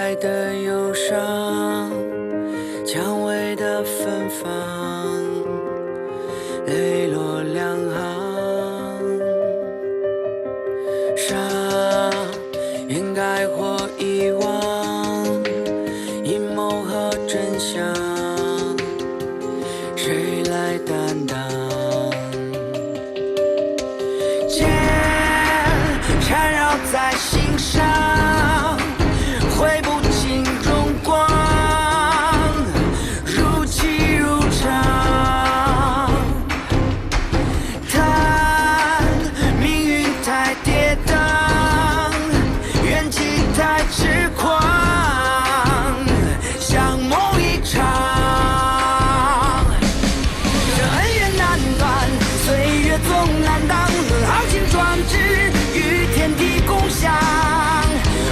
来的忧伤，蔷薇的芬芳，泪落两行。伤掩盖或遗忘，阴谋和真相，谁来担当？剑缠绕在心上，挥不尽荣光，如泣如偿。叹命运太跌宕，怨气太痴狂，像梦一场。这恩怨难断，岁月总难当，豪情壮志与天地共享。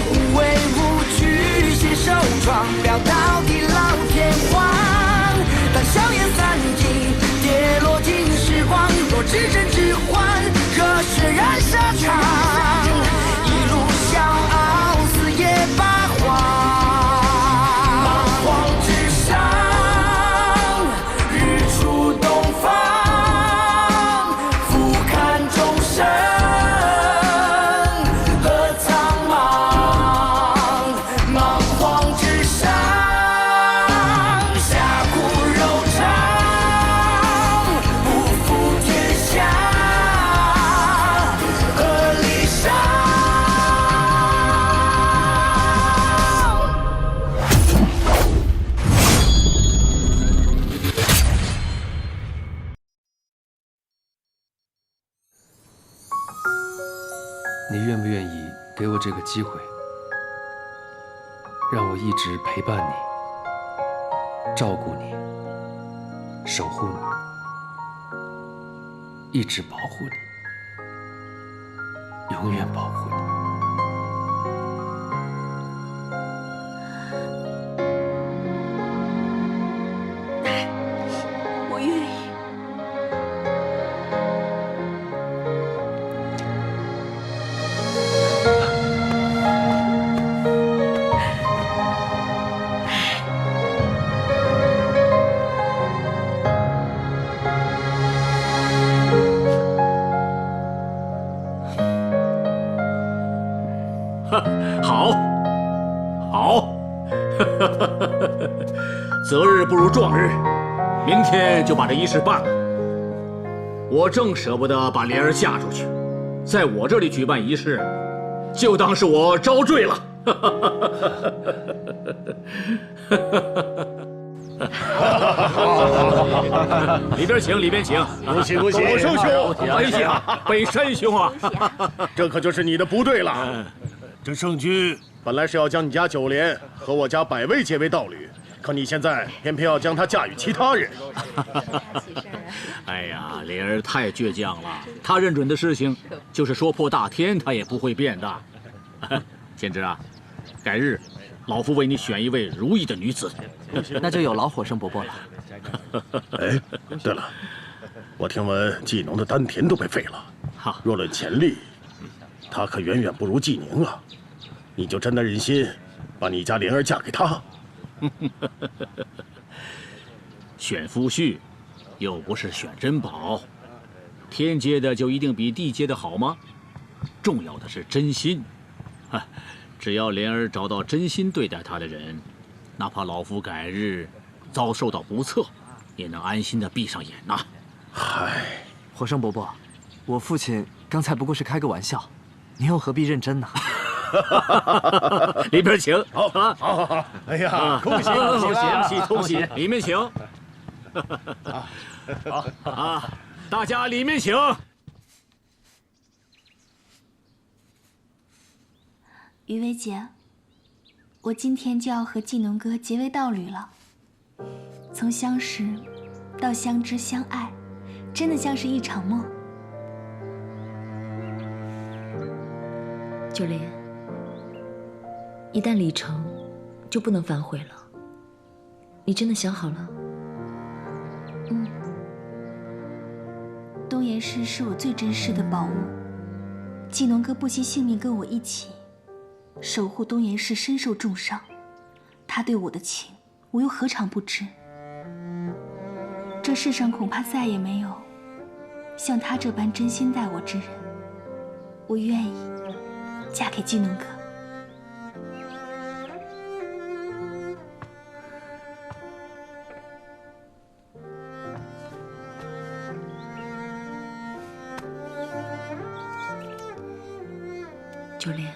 无畏无惧，携手闯，表到地老天荒。当硝烟散尽，跌落尽时光，若只真只幻，热血燃沙场，一路笑傲，四野八荒。八荒之上，日出东方，俯瞰众生和苍茫。莽荒之上，侠骨柔肠，不负天下和理想。你愿不愿意给我这个机会，让我一直陪伴你，照顾你，守护你，一直保护你，永远保护你？我愿意。好，好，择日不如撞日，明天就把这仪式办了。我正舍不得把莲儿嫁出去，在我这里举办仪式，就当是我招赘了。里边请，里边请。恭喜恭喜，狗生兄，北兄，北山兄啊！这可就是你的不对了。这圣君本来是要将你家九莲和我家百味结为道侣，可你现在偏偏要将她嫁与其他人。哎呀，莲儿太倔强了，她认准的事情，就是说破大天，她也不会变的。贤侄啊，改日老夫为你选一位如意的女子。那就有劳火生伯伯了。哎，对了，我听闻季农的丹田都被废了，若论潜力，他可远远不如季宁啊！你就真的忍心把你家莲儿嫁给他？选夫婿，又不是选珍宝，天阶的就一定比地阶的好吗？重要的是真心。只要莲儿找到真心对待她的人，哪怕老夫改日遭受到不测，也能安心的闭上眼呐。嗨，火生伯伯，我父亲刚才不过是开个玩笑，您又何必认真呢？里边请。好，好，好，好！哎呀，恭喜恭喜！里面请。好啊，大家里面请。于薇姐，我今天就要和季农哥结为道侣了。从相识到相知相爱，真的像是一场梦。九莲，一旦礼成，就不能反悔了。你真的想好了？嗯。东岩石是我最珍视的宝物，季农哥不惜性命跟我一起守护东岩石，身受重伤，他对我的情，我又何尝不知？这世上恐怕再也没有像他这般真心待我之人。我愿意嫁给季农哥。九莲，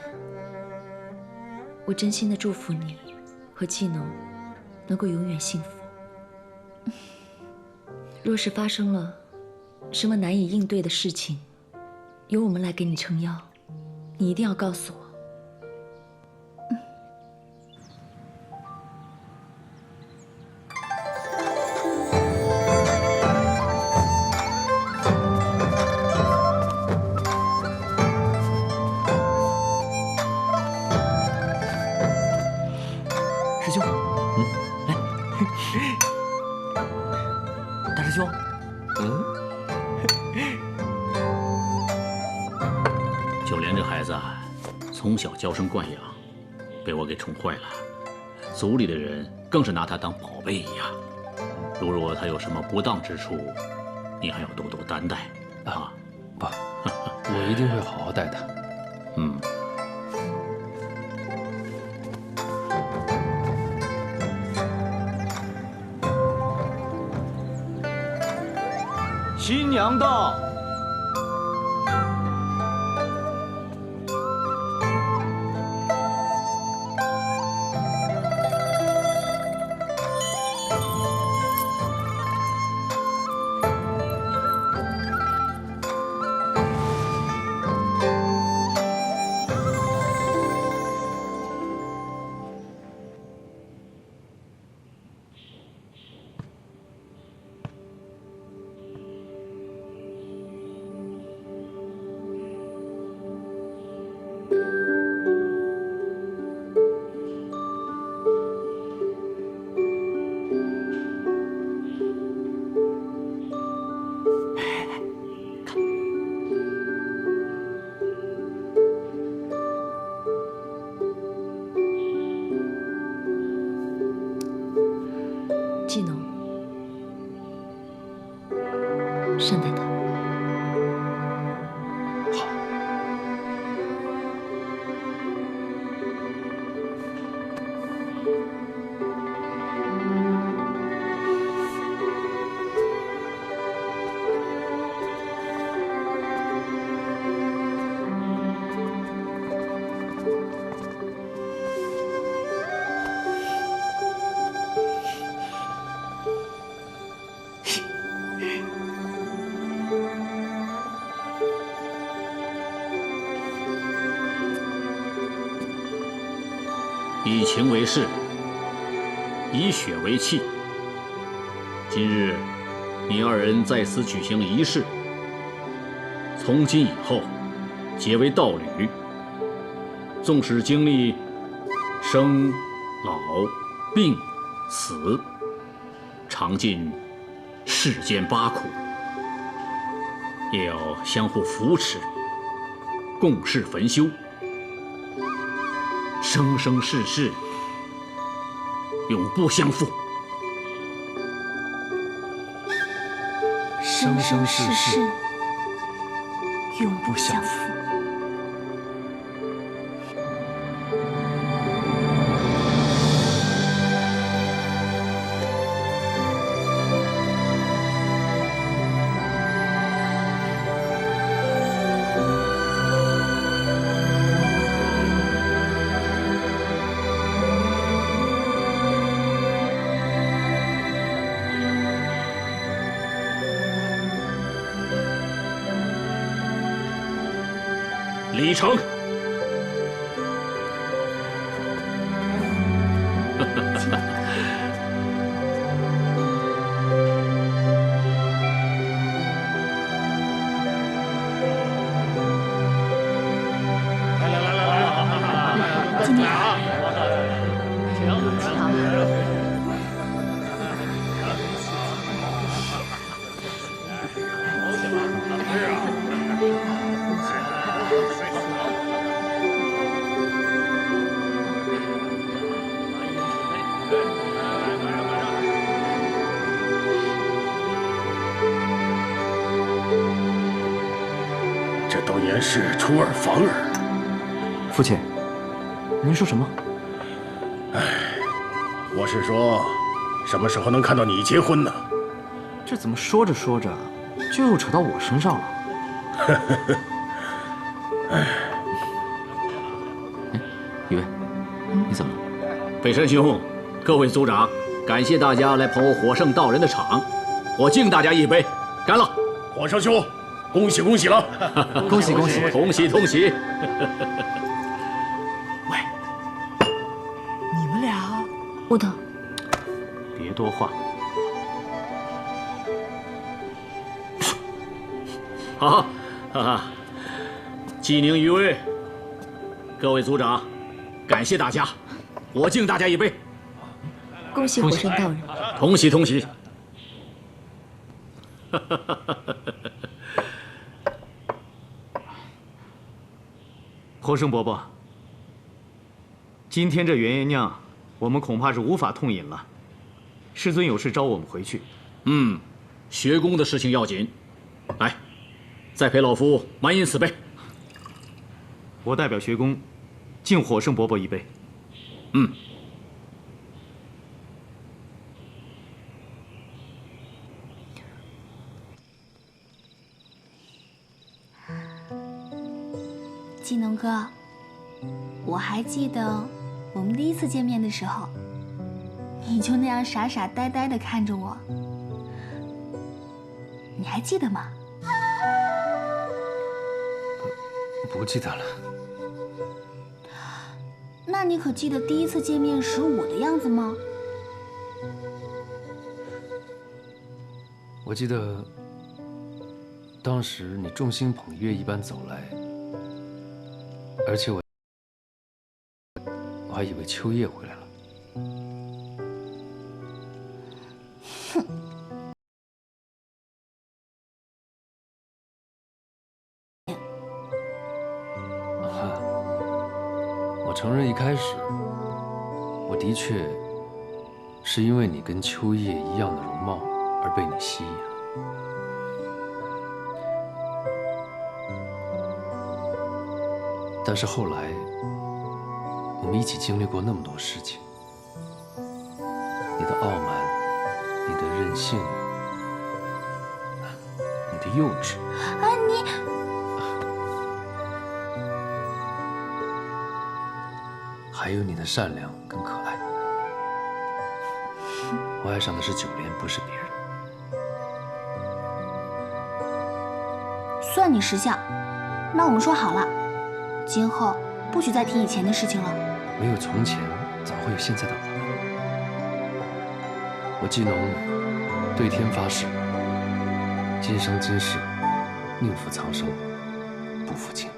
我真心的祝福你和季农能够永远幸福。若是发生了什么难以应对的事情，由我们来给你撑腰，你一定要告诉我。师兄，来，大师兄，九莲这孩子啊，从小娇生惯养，被我给宠坏了。族里的人更是拿他当宝贝一样。如若他有什么不当之处，你还要多多担待啊！爸，我一定会好好待他。新娘到。季农，善待他。好。以情为誓，以血为契。今日，你二人在此举行仪式，从今以后，结为道侣。纵使经历生、老、病、死，尝尽世间八苦，也要相互扶持，共事焚修。生生世世，永不相负。生生世世，永不相负。李成，今天好。然是出尔反尔。父亲，您说什么？我是说，什么时候能看到你结婚呢？这怎么说着说着，就又扯到我身上了？宇威，你怎么了？北山兄，各位族长，感谢大家来捧火圣道人的场，我敬大家一杯，干了！火圣兄，恭喜恭喜了！恭喜恭喜，同喜同喜！喂，你们俩，不等，别多话。好，哈哈，纪宁、余威，各位族长，感谢大家，我敬大家一杯，恭喜火圣道人，同喜同喜。火圣伯伯，今天这元爷酿，我们恐怕是无法痛饮了。师尊有事召我们回去。学宫的事情要紧，来，再陪老夫满饮此杯。我代表学宫，敬火圣伯伯一杯。纪农哥，我还记得我们第一次见面的时候，你就那样傻傻呆呆地看着我，你还记得吗？不记得了。那你可记得第一次见面时我的样子吗？我记得当时你众星捧月一般走来，而且我还以为秋叶回来了。我承认一开始，我的确是因为你跟秋叶一样的容貌而被你吸引了。但是后来，我们一起经历过那么多事情，你的傲慢，你的任性，你的幼稚，还有你的善良跟可爱。我爱上的是九莲，不是别人。算你识相。那我们说好了，今后不许再提以前的事情了。没有从前，怎会有现在的我？我纪农对天发誓，今生今世宁负苍生，不负卿。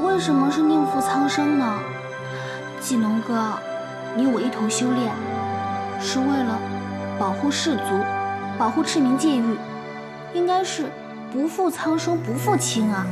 为什么是宁负苍生呢？纪农哥，你我一同修炼，是为了保护氏族，保护赤明界域，应该是不负苍生，不负卿啊。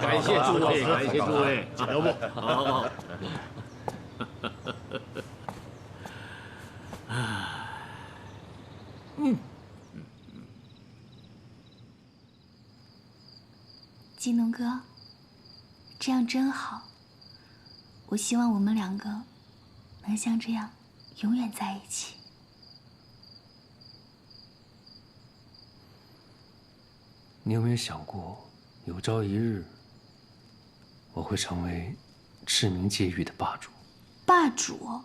感谢诸位，感谢诸位，要不好。纪农哥，这样真好。我希望我们两个能像这样永远在一起。你有没有想过，有朝一日，我会成为赤明界域的霸主？霸主？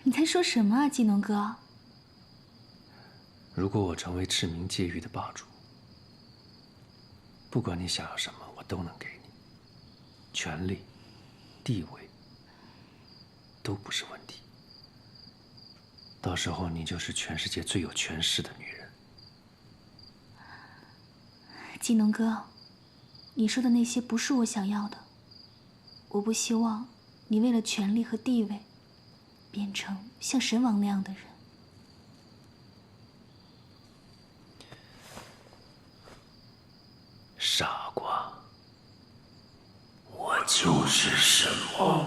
你在说什么啊，纪农哥？如果我成为赤明界域的霸主，不管你想要什么，我都能给你，权力、地位都不是问题。到时候你就是全世界最有权势的女人。技能哥，你说的那些不是我想要的。我不希望你为了权力和地位，变成像神王那样的人。傻瓜，我就是神王。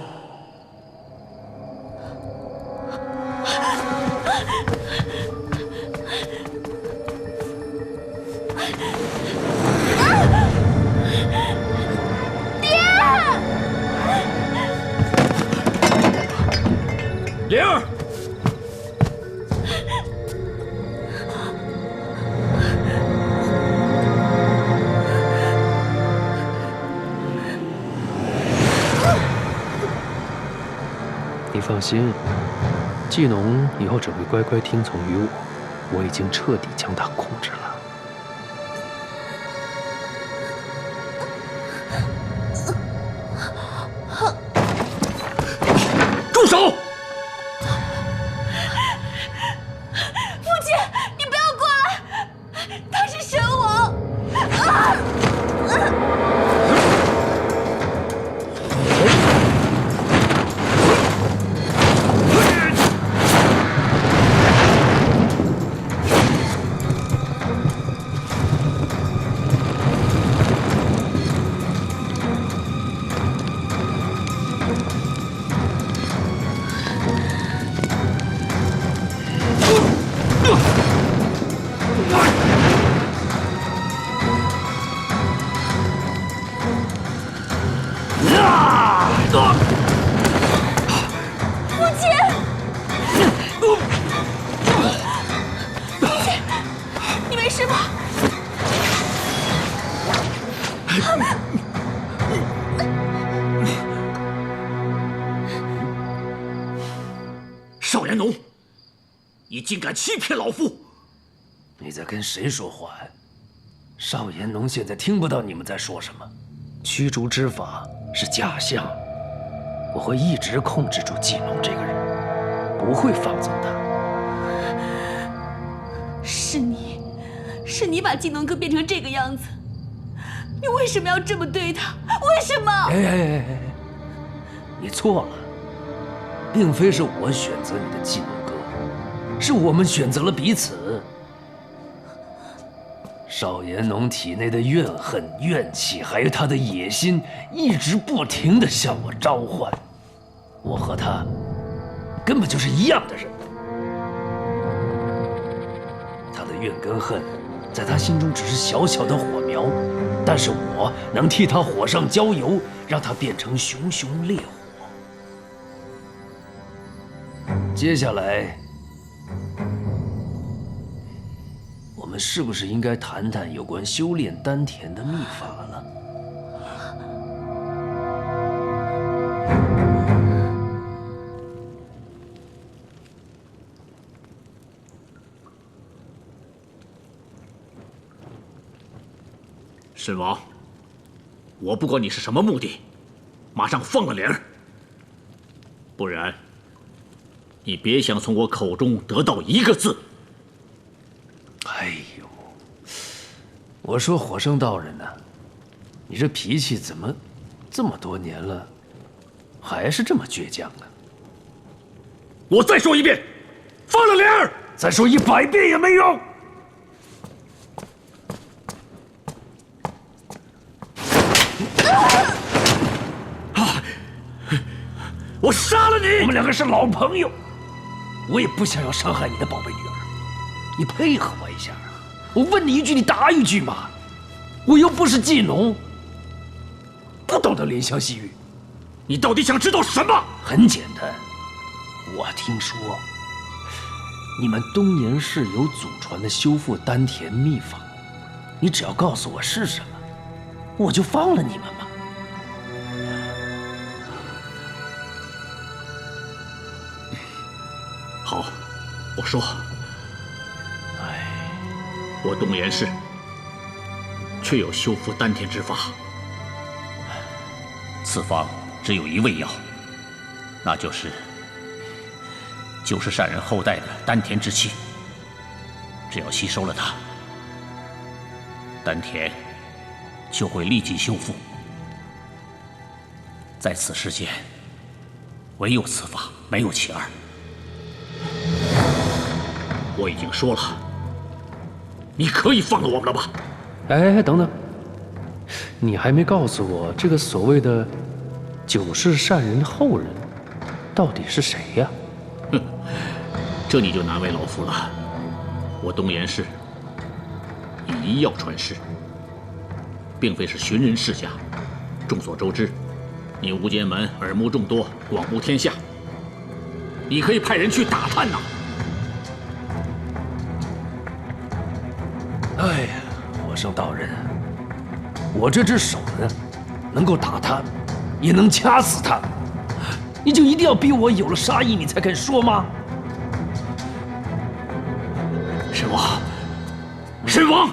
灵儿，你放心，季农以后只会乖乖听从于我，我已经彻底将他控制了。住手！少言农，你竟敢欺骗老夫！你在跟谁说话呀？少言农现在听不到你们在说什么。驱逐之法是假象，我会一直控制住季农这个人，不会放纵他。是你把季农哥变成这个样子，你为什么要这么对他？为什么？哎，你错了，并非是我选择你的季农哥，是我们选择了彼此。少言农体内的怨恨、怨气，还有他的野心，一直不停地向我召唤。我和他根本就是一样的人。他的怨跟恨，在他心中只是小小的火苗，但是我能替他火上浇油，让他变成熊熊烈火。接下来，我们是不是应该谈谈有关修炼丹田的秘法了？神王，我不管你是什么目的，马上放了莲儿，不然，你别想从我口中得到一个字。哎呦，我说火圣道人呢，你这脾气怎么这么多年了，还是这么倔强呢？我再说一遍，放了莲儿！再说100遍也没用。我杀了你！我们两个是老朋友，我也不想要伤害你的宝贝女儿，你配合我一下啊！我问你一句，你答一句嘛！我又不是季农，不懂得怜香惜玉。你到底想知道什么？很简单，我听说你们东岩市有祖传的修复丹田秘法，你只要告诉我是什么，我就放了你们嘛。好，我说，我东岩市确有修复丹田之法，此方只有一味药，那就是就是善人后代的丹田之气。只要吸收了它，丹田就会立即修复。在此世间，唯有此法，没有其二。我已经说了，你可以放了我们了吧？哎，等等，你还没告诉我这个所谓的九世善人后人到底是谁呀？哼，这你就难为老夫了。我东岩氏以医药传世，并非是寻人世家。众所周知，你无间门耳目众多，广布天下，你可以派人去打探呐。哎呀，和尚道人，我这只手呢，能够打他，也能掐死他，你就一定要逼我有了杀意，你才肯说吗？神王，神王！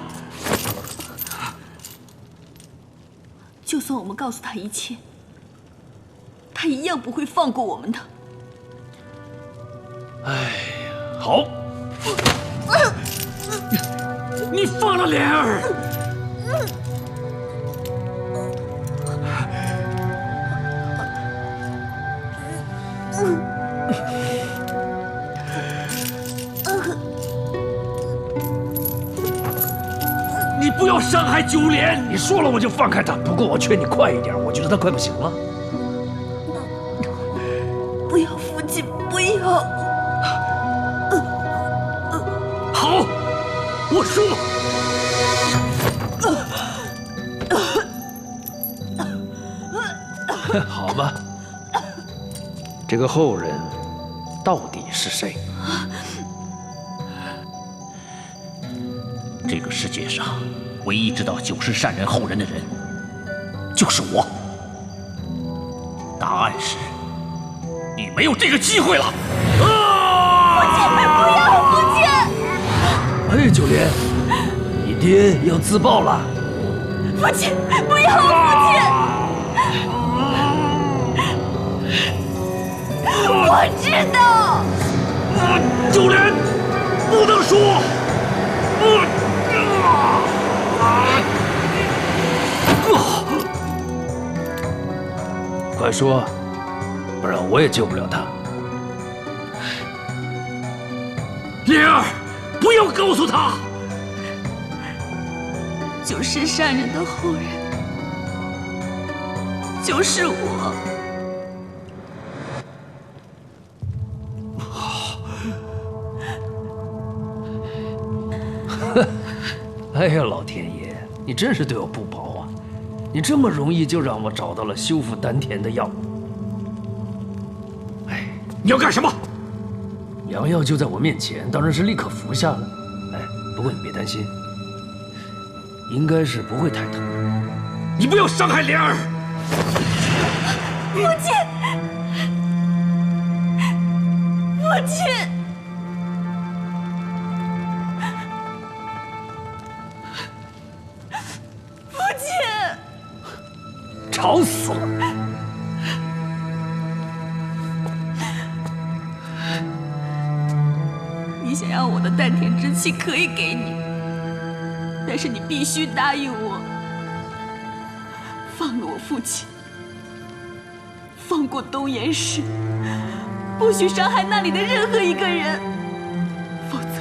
就算我们告诉他一切，他一样不会放过我们的。哎呀，好，你放了莲儿！你不要伤害九莲！你说了我就放开他，不过我劝你快一点，我觉得他快不行了。不要，父亲，不要！好，我说。好吧，这个后人到底是谁？这个世界上唯一知道九世善人后人的人，就是我。答案是，你没有这个机会了。父亲，不要，父亲！哎，九莲，你爹要自爆了。父亲，不要，父亲！我知道。九莲，不能说。快说，不然我也救不了他。莲儿，不要告诉他，九世善人的后人就是我。哎呀，老天爷，你真是对我不薄啊！你这么容易就让我找到了修复丹田的药。哎，你要干什么？良药就在我面前，当然是立刻服下了。哎，不过你别担心，应该是不会太疼的。你不要伤害莲儿！父亲，父亲！吵死了！你想要我的丹田之气可以给你，但是你必须答应我，放了我父亲，放过东岩氏，不许伤害那里的任何一个人，否则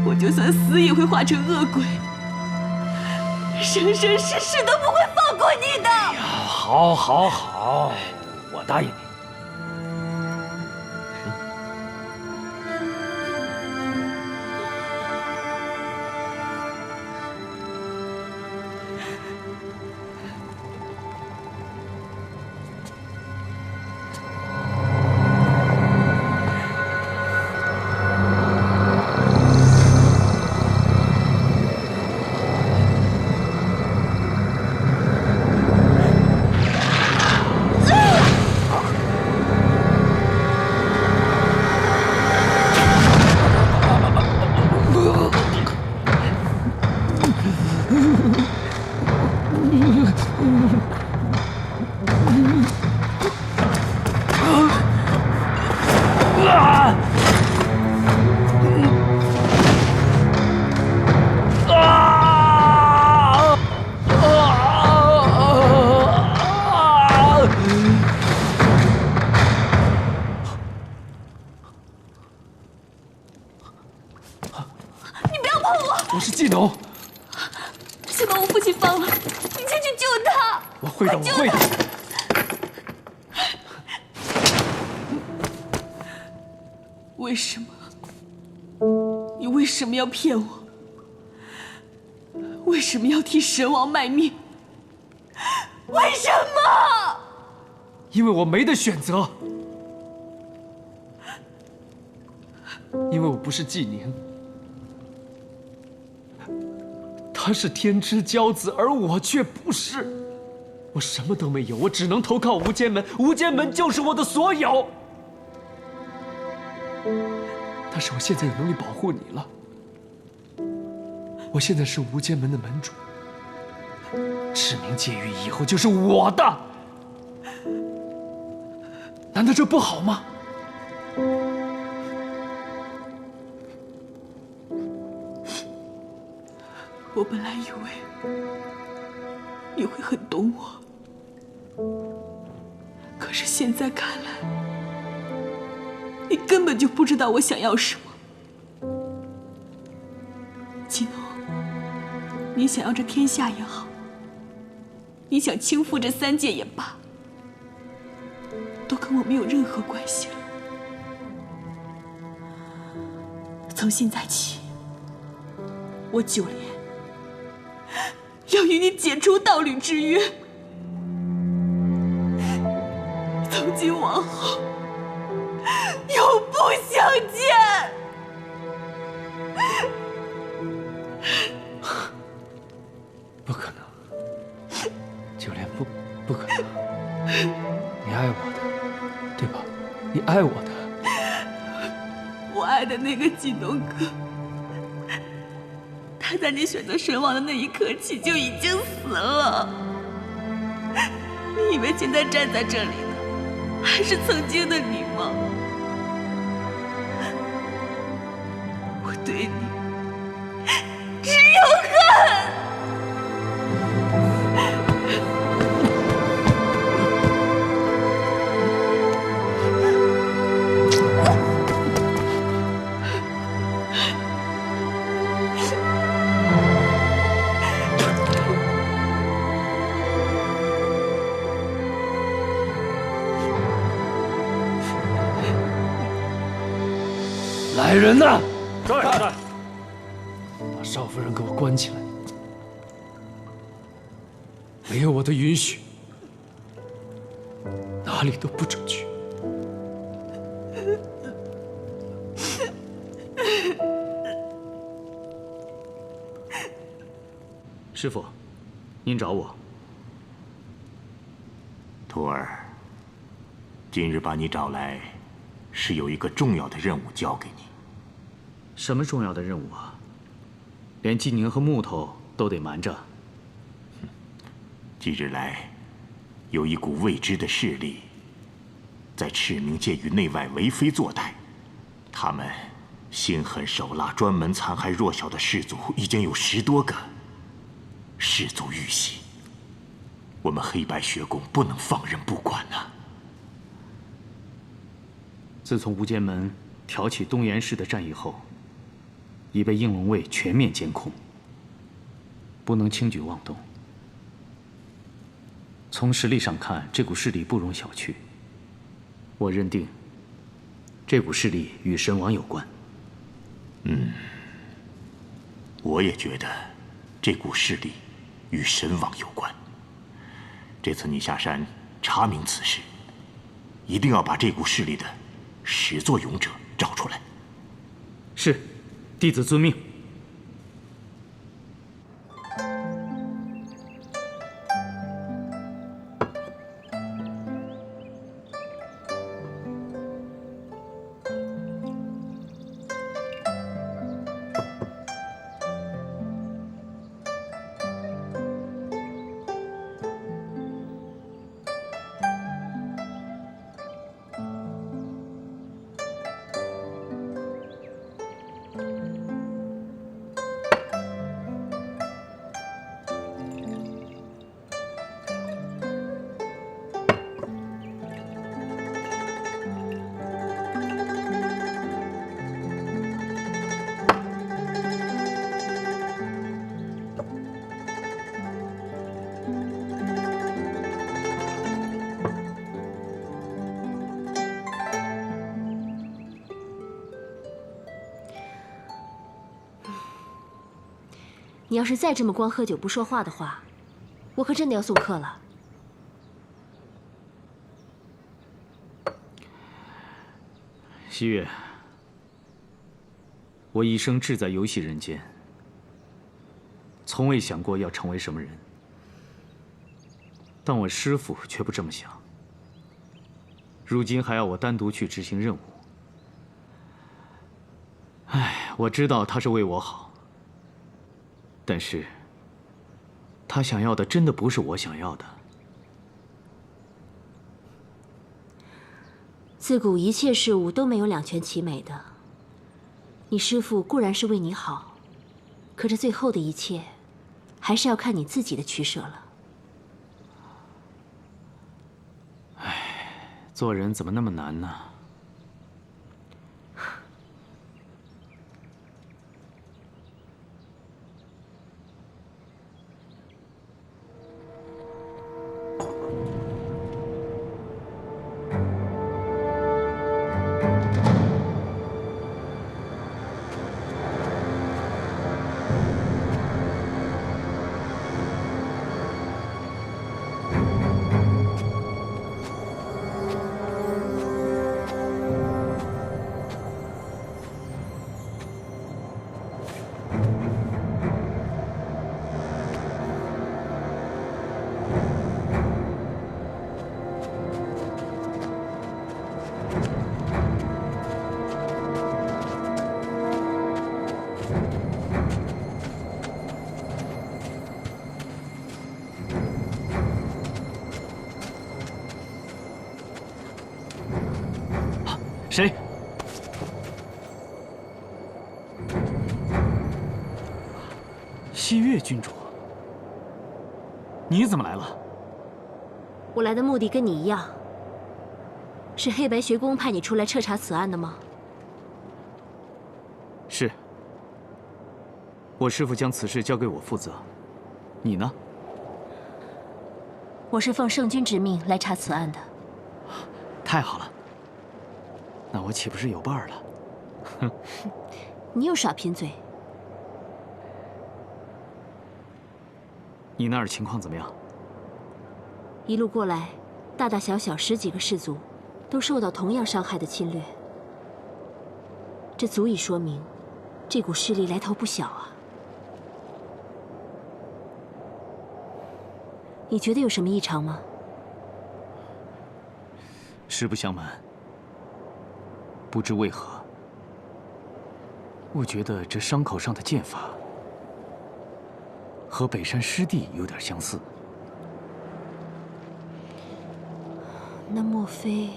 我就算死也会化成恶鬼。生生世世都不会放过你的！哎呀，好，好，好，我答应你。碰我！我是季农，先把我父亲放了，你先去救他。我会的，我会的。为什么？你为什么要骗我？为什么要替神王卖命？为什么？因为我没得选择，因为我不是纪宁，他是天之骄子，而我却不是。我什么都没有，我只能投靠无间门，无间门就是我的所有。但是我现在有能力保护你了，我现在是无间门的门主，赤明界域以后就是我的。难道这不好吗？我本来以为你会很懂我，可是现在看来，你根本就不知道我想要什么。季农，你想要这天下也好，你想倾覆这3界也罢，都跟我没有任何关系了。从现在起，我9莲要与你解除道侣之约，从今往后永不相见。不可能，9莲，不可能。你爱我的，对吧？你爱我的。我爱的那个季农哥，他在你选择神王的那一刻起就已经死了。你以为现在站在这里的还是曾经的你吗？我对你只有恨。来人呐！在。把少夫人给我关起来，没有我的允许，哪里都不准去。师父，您找我。徒儿，今日把你找来，是有一个重要的任务交给你。什么重要的任务啊？连纪宁和木头都得瞒着。几日来，有一股未知的势力，在赤明界域内外为非作歹。他们心狠手辣，专门残害弱小的氏族，已经有10多个。氏族遇袭，我们黑白学宫不能放任不管啊！自从无间门挑起东岩市的战役后，已被应龙卫全面监控，不能轻举妄动。从实力上看，这股势力不容小觑。我认定，这股势力与神王有关。我也觉得，这股势力与神王有关。这次你下山查明此事，一定要把这股势力的始作俑者找出来。是，弟子遵命。你要是再这么光喝酒不说话的话，我可真的要送客了。西月，我一生志在游戏人间，从未想过要成为什么人。但我师父却不这么想，如今还要我单独去执行任务。唉，我知道他是为我好，但是他想要的真的不是我想要的。自古一切事物都没有两全其美的。你师父固然是为你好，可这最后的一切，还是要看你自己的取舍了。做人怎么那么难呢？谁？西月君主，你怎么来了？我来的目的跟你一样，是黑白学宫派你出来彻查此案的吗？是。我师父将此事交给我负责，你呢？我是奉圣君之命来查此案的。太好了，那我岂不是有伴了？哼，你又耍贫嘴。你那儿情况怎么样？一路过来，大大小小10几个氏族，都受到同样伤害的侵略。这足以说明，这股势力来头不小啊。你觉得有什么异常吗？实不相瞒，不知为何，我觉得这伤口上的剑法和北山师弟有点相似。那莫非？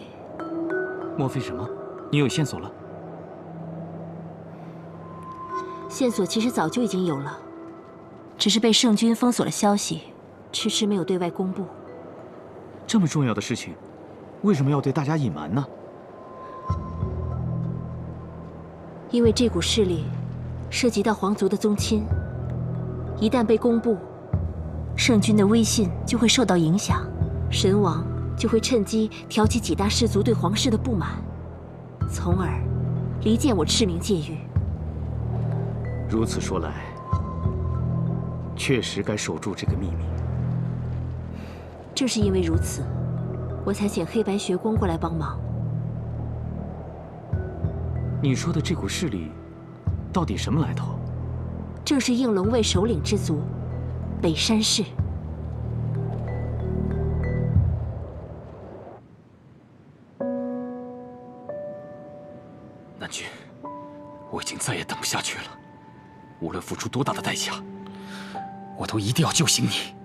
莫非什么？你有线索了？线索其实早就已经有了，只是被圣君封锁了消息，迟迟没有对外公布。这么重要的事情，为什么要对大家隐瞒呢？因为这股势力涉及到皇族的宗亲，一旦被公布，圣君的威信就会受到影响，神王就会趁机挑起几大氏族对皇室的不满，从而离间我赤明戒狱。如此说来，确实该守住这个秘密。正是因为如此，我才请黑白学宫过来帮忙。你说的这股势力，到底什么来头？正是应龙卫首领之族，北山氏。南君，我已经再也等不下去了，无论付出多大的代价，我都一定要救醒你。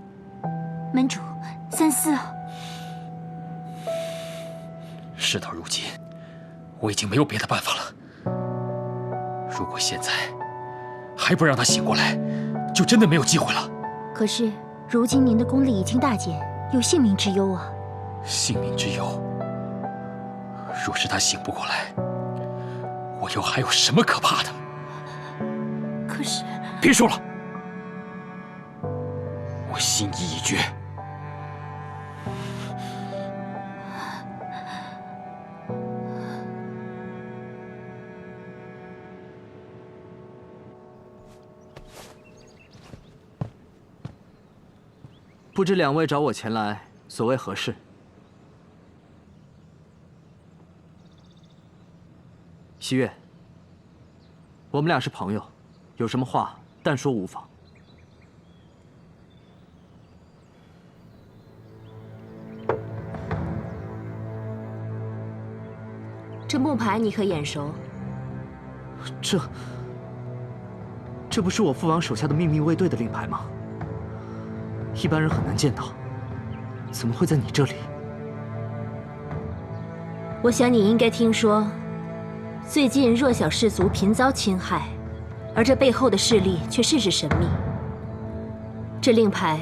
门主，三思。事到如今，我已经没有别的办法了。如果现在还不让他醒过来，就真的没有机会了。可是，如今您的功力已经大减，有性命之忧啊。性命之忧？若是他醒不过来，我又还有什么可怕的？可是，别说了，我心意已决。不知两位找我前来，所谓何事？西月，我们俩是朋友，有什么话但说无妨。这木牌你可眼熟？这不是我父王手下的秘密卫队的令牌吗？一般人很难见到，怎么会在你这里？我想你应该听说，最近弱小氏族频遭侵害，而这背后的势力却甚是神秘。这令牌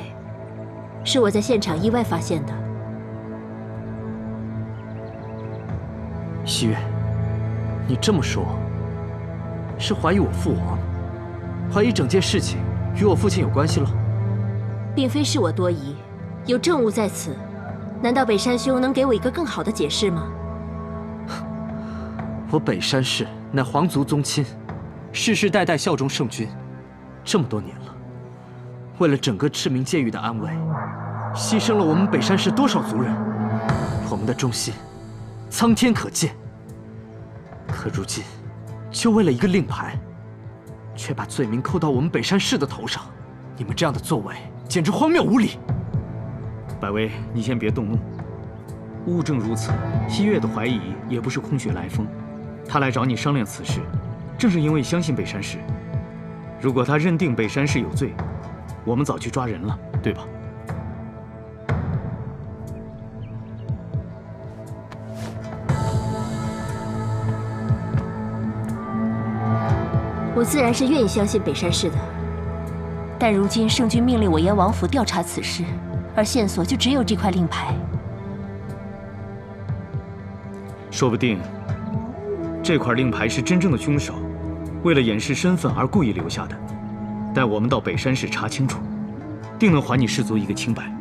是我在现场意外发现的。西月，你这么说，是怀疑我父王，怀疑整件事情与我父亲有关系了？并非是我多疑，有证物在此，难道北山兄能给我一个更好的解释吗？我北山氏乃皇族宗亲，世世代代效忠圣君，这么多年了，为了整个赤明界域的安危，牺牲了我们北山氏多少族人？我们的忠心，苍天可见。可如今，就为了一个令牌，却把罪名扣到我们北山氏的头上，你们这样的作为，简直荒谬无理。百威，你先别动怒。物证如此，西月的怀疑也不是空穴来风。他来找你商量此事，正是因为相信北山氏。如果他认定北山氏有罪，我们早去抓人了，对吧？我自然是愿意相信北山氏的，但如今圣君命令我沿王府调查此事，而线索就只有这块令牌。说不定，这块令牌是真正的凶手为了掩饰身份而故意留下的。待我们到北山市查清楚，定能还你氏族一个清白。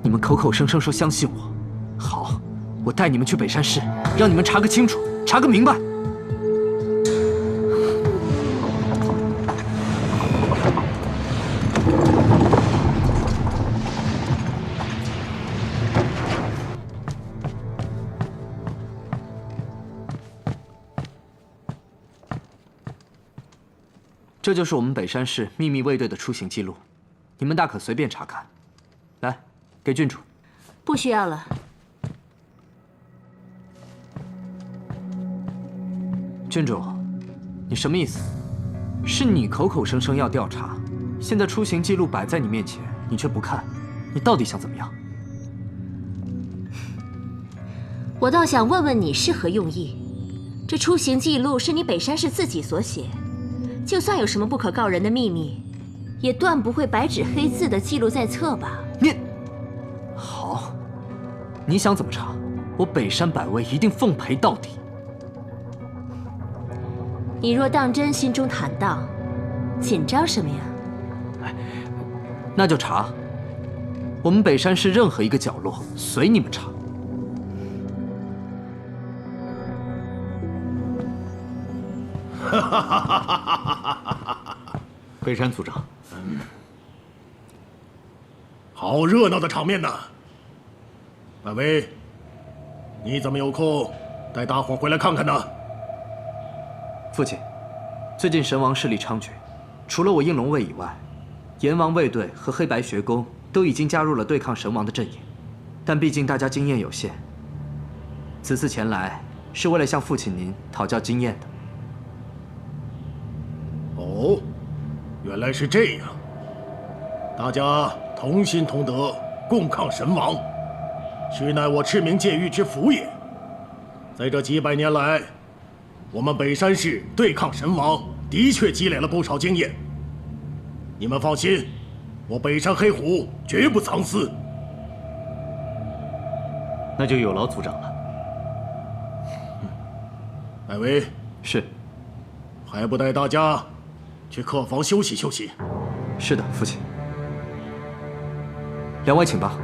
你们口口声声说相信我，好，我带你们去北山市，让你们查个清楚，查个明白。这就是我们北山市秘密卫队的出行记录，你们大可随便查看。来，给郡主。不需要了。郡主，你什么意思？是你口口声声要调查，现在出行记录摆在你面前，你却不看，你到底想怎么样？我倒想问问你是何用意？这出行记录是你北山市自己所写。就算有什么不可告人的秘密，也断不会白纸黑字的记录在册吧？你好，你想怎么查？我北山百威一定奉陪到底。你若当真心中坦荡，紧张什么呀？那就查，我们北山市任何一个角落，随你们查。北山族长，好热闹的场面呐！百威，你怎么有空带大伙回来看看呢？父亲，最近神王势力猖獗，除了我应龙卫以外，阎王卫队和黑白学宫都已经加入了对抗神王的阵营。但毕竟大家经验有限，此次前来是为了向父亲您讨教经验的。哦，原来是这样。大家同心同德，共抗神王，实乃我赤明界域之福也。在这几百年来，我们北山市对抗神王的确积累了不少经验。你们放心，我北山黑虎绝不藏私。那就有劳族长了。百威，是。还不带大家去客房休息休息？是的，父亲。两位请吧。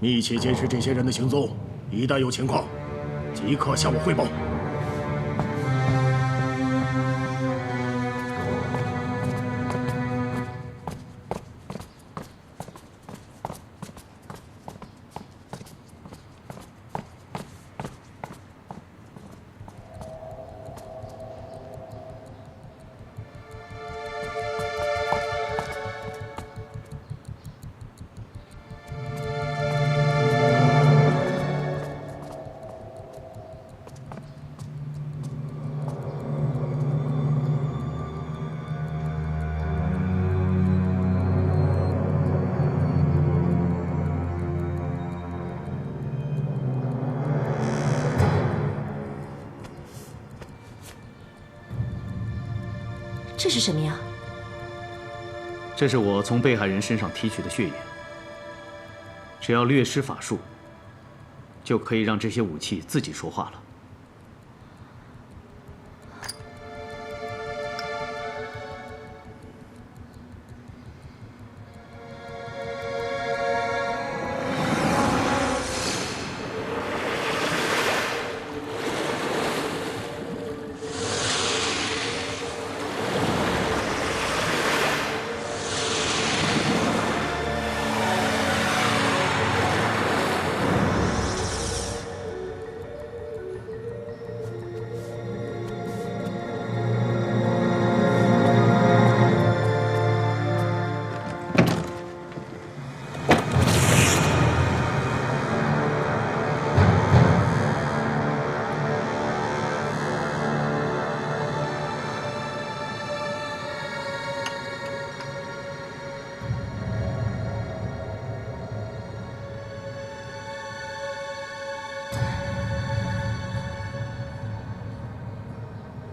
密切监视这些人的行踪，一旦有情况，即刻向我汇报。这是什么呀？这是我从被害人身上提取的血液。只要略施法术，就可以让这些武器自己说话了。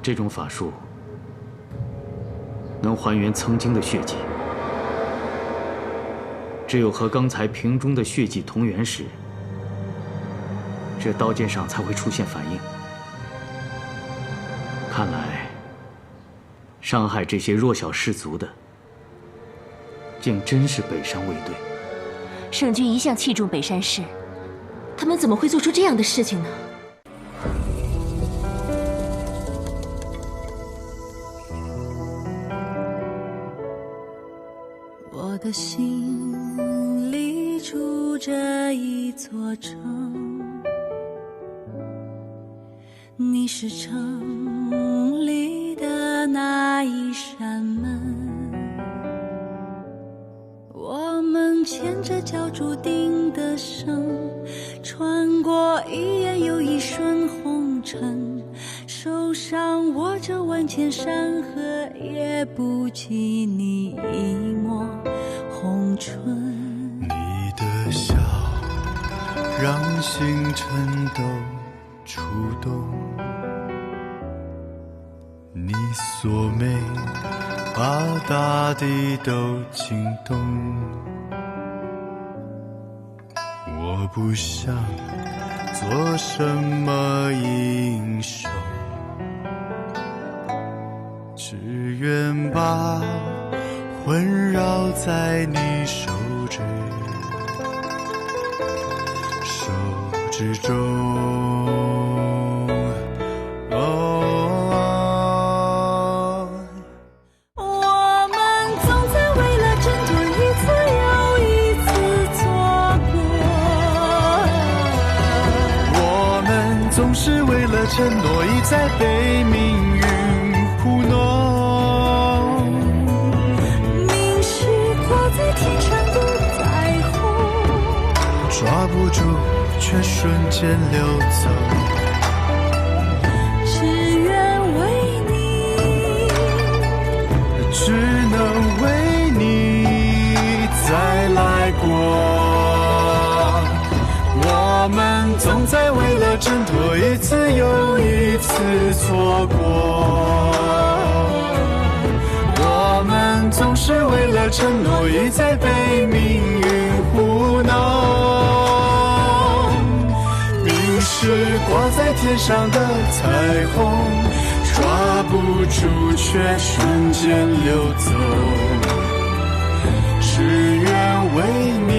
这种法术能还原曾经的血迹，只有和刚才瓶中的血迹同源时，这刀剑上才会出现反应。看来，伤害这些弱小士族的，竟真是北山卫队。圣君一向器重北山氏，他们怎么会做出这样的事情呢？我的心里住着一座城，你是城里的那一扇门，我们牵着脚注定的绳，穿过一眼又一瞬红尘，手上握着万千山河，也不及你一抹红唇。你的笑让星辰都触动，你锁眉把大地都惊动。我不想做什么英雄，只愿把魂绕在你手指中。我们总在为了争夺一次又一次错过，我们总是为了承诺一再被命运糊弄。明是挂在天上的彩虹，抓不住却瞬间流走，只愿为你，只能为你再来过。我们总在为了挣脱一次又一次错过，我们总是为了承诺一再被命运糊弄。是挂在天上的彩虹，抓不住却瞬间流走，只愿为你